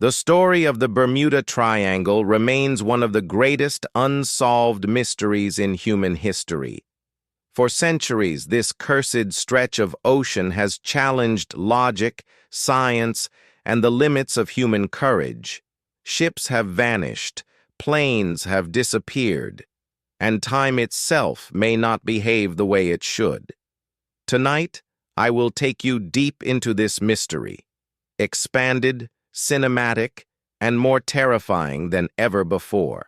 The story of the Bermuda Triangle remains one of the greatest unsolved mysteries in human history. For centuries, this cursed stretch of ocean has challenged logic, science, and the limits of human courage. Ships have vanished, planes have disappeared, and time itself may not behave the way it should. Tonight, I will take you deep into this mystery, expanded, cinematic, and more terrifying than ever before.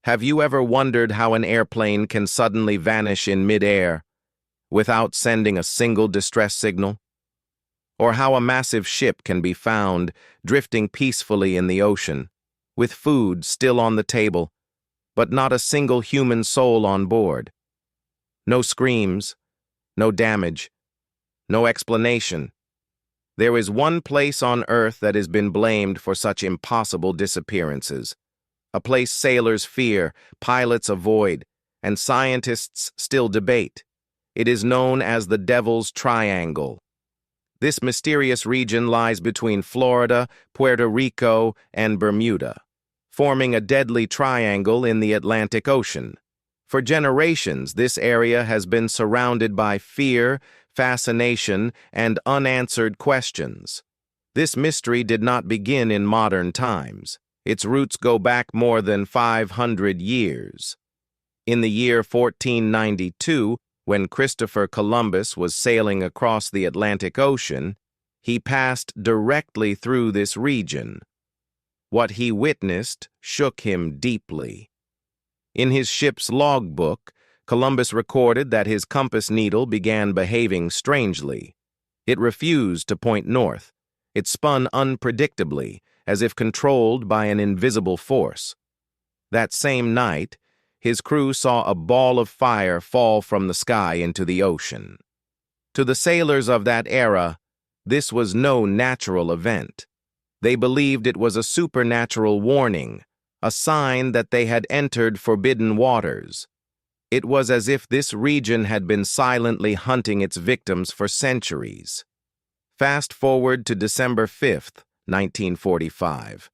Have you ever wondered how an airplane can suddenly vanish in midair without sending a single distress signal? Or how a massive ship can be found drifting peacefully in the ocean, with food still on the table, but not a single human soul on board? No screams, no damage, no explanation. There is one place on Earth that has been blamed for such impossible disappearances. A place sailors fear, pilots avoid, and scientists still debate. It is known as the Devil's Triangle. This mysterious region lies between Florida, Puerto Rico, and Bermuda, forming a deadly triangle in the Atlantic Ocean. For generations, this area has been surrounded by fear, fascination, and unanswered questions. This mystery did not begin in modern times. Its roots go back more than 500 years. In the year 1492, when Christopher Columbus was sailing across the Atlantic Ocean, he passed directly through this region. What he witnessed shook him deeply. In his ship's logbook, Columbus recorded that his compass needle began behaving strangely. It refused to point north. It spun unpredictably, as if controlled by an invisible force. That same night, his crew saw a ball of fire fall from the sky into the ocean. To the sailors of that era, this was no natural event. They believed it was a supernatural warning, a sign that they had entered forbidden waters. It was as if this region had been silently hunting its victims for centuries. Fast forward to December 5th, 1945.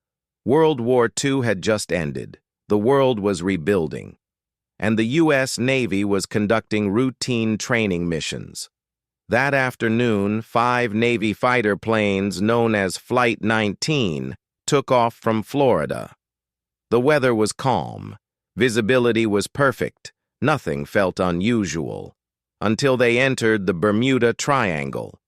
World War II had just ended. The world was rebuilding, and the U.S. Navy was conducting routine training missions. That afternoon, 5 Navy fighter planes known as Flight 19 took off from Florida. The weather was calm. Visibility was perfect. Nothing felt unusual, until they entered the Bermuda Triangle.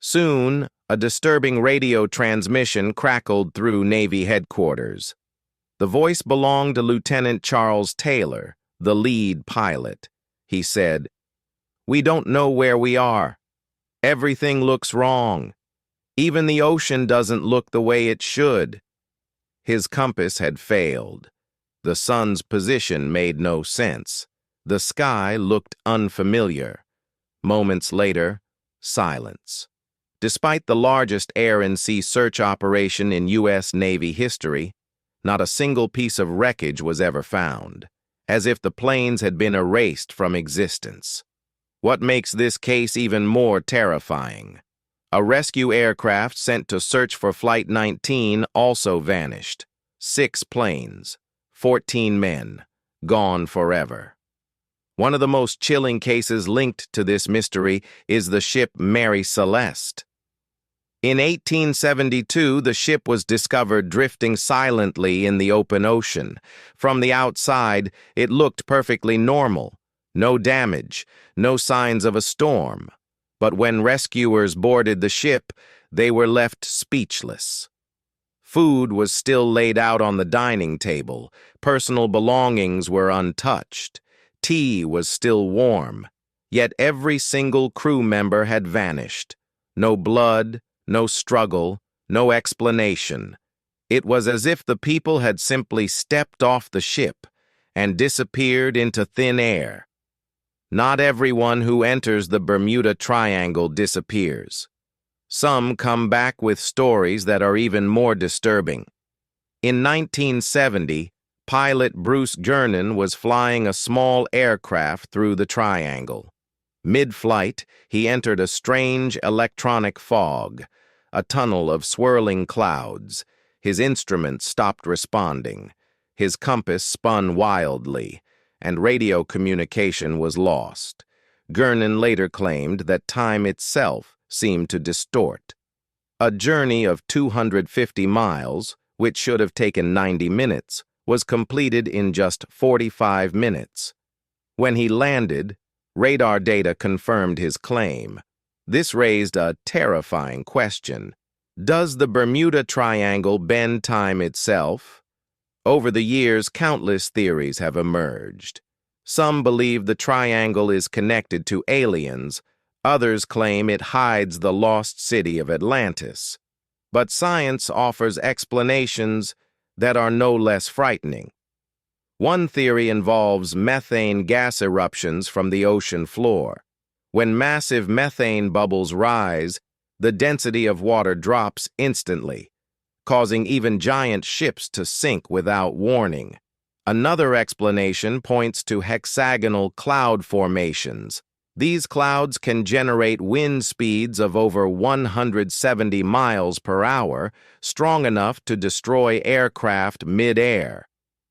Soon, a disturbing radio transmission crackled through Navy headquarters. The voice belonged to Lieutenant Charles Taylor, the lead pilot. He said, "We don't know where we are. Everything looks wrong. Even the ocean doesn't look the way it should." His compass had failed. The sun's position made no sense. The sky looked unfamiliar. Moments later, silence. Despite the largest air and sea search operation in U.S. Navy history, not a single piece of wreckage was ever found, as if the planes had been erased from existence. What makes this case even more terrifying? A rescue aircraft sent to search for Flight 19 also vanished. 6 planes, 14 men, gone forever. One of the most chilling cases linked to this mystery is the ship Mary Celeste. In 1872, the ship was discovered drifting silently in the open ocean. From the outside, it looked perfectly normal. No damage, no signs of a storm. But when rescuers boarded the ship, they were left speechless. Food was still laid out on the dining table. Personal belongings were untouched. Tea was still warm. Yet every single crew member had vanished. No blood, no struggle, no explanation. It was as if the people had simply stepped off the ship and disappeared into thin air. Not everyone who enters the Bermuda Triangle disappears. Some come back with stories that are even more disturbing. In 1970, pilot Bruce Gernon was flying a small aircraft through the triangle. Mid-flight, he entered a strange electronic fog, a tunnel of swirling clouds. His instruments stopped responding. His compass spun wildly, and radio communication was lost. Gernon later claimed that time itself seemed to distort. A journey of 250 miles, which should have taken 90 minutes, was completed in just 45 minutes. When he landed, radar data confirmed his claim. This raised a terrifying question. Does the Bermuda Triangle bend time itself? Over the years, countless theories have emerged. Some believe the triangle is connected to aliens. Others claim it hides the lost city of Atlantis. But science offers explanations that are no less frightening. One theory involves methane gas eruptions from the ocean floor. When massive methane bubbles rise, the density of water drops instantly, causing even giant ships to sink without warning. Another explanation points to hexagonal cloud formations. These clouds can generate wind speeds of over 170 miles per hour, strong enough to destroy aircraft mid-air.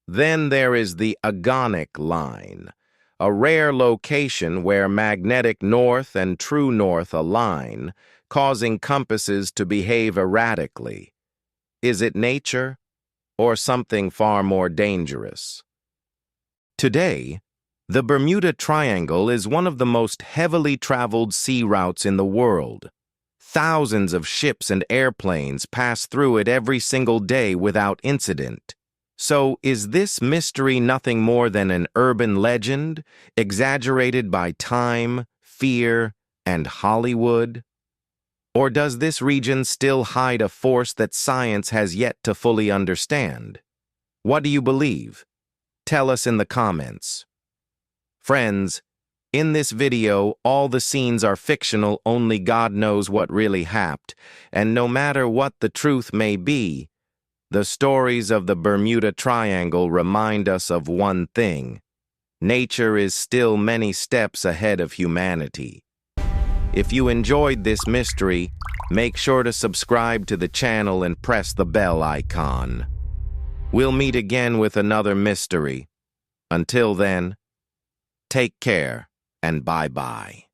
Then there is the agonic line, a rare location where magnetic north and true north align, causing compasses to behave erratically. Is it nature, or something far more dangerous? Today, the Bermuda Triangle is one of the most heavily traveled sea routes in the world. Thousands of ships and airplanes pass through it every single day without incident. So, is this mystery nothing more than an urban legend, exaggerated by time, fear, and Hollywood? Or does this region still hide a force that science has yet to fully understand? What do you believe? Tell us in the comments. Friends, in this video, all the scenes are fictional, only God knows what really happened, and no matter what the truth may be, the stories of the Bermuda Triangle remind us of one thing: nature is still many steps ahead of humanity. If you enjoyed this mystery, make sure to subscribe to the channel and press the bell icon. We'll meet again with another mystery. Until then, take care and bye-bye.